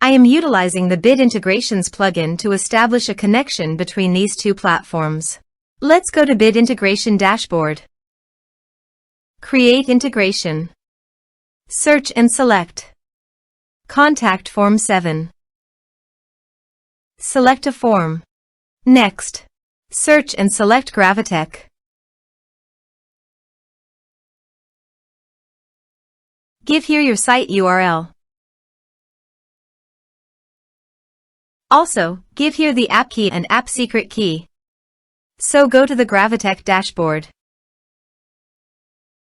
I am utilizing the Bid Integrations plugin to establish a connection between these two platforms. Let's go to Bid Integration Dashboard. Create Integration. Search and select Contact Form 7. Select a form. Next, search and select Gravitec. Give here your site URL. Also, give here the app key and app secret key. So go to the Gravitec dashboard.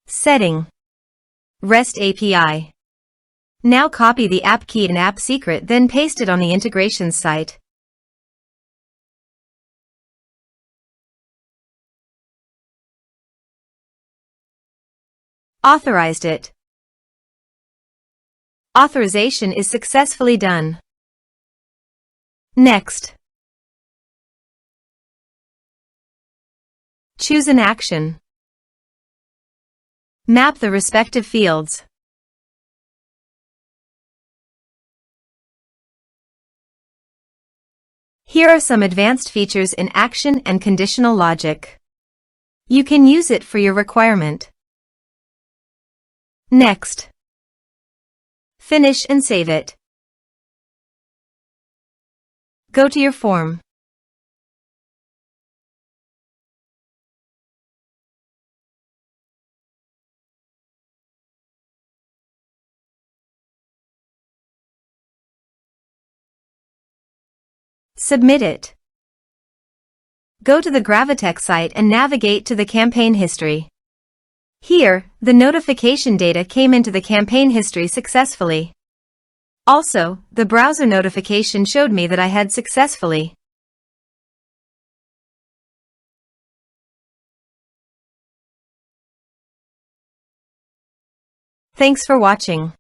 Setting. REST API. Now copy the app key and app secret, then paste it on the integrations site. Authorized it. Authorization is successfully done. Next. Choose an action. Map the respective fields. Here are some advanced features in action and conditional logic. You can use it for your requirement. Next. Finish and save it. Go to your form. Submit it. Go to the Gravitec site and navigate to the campaign history. Here, the notification data came into the campaign history successfully. Also, the browser notification showed me that I had successfully. Thanks for watching.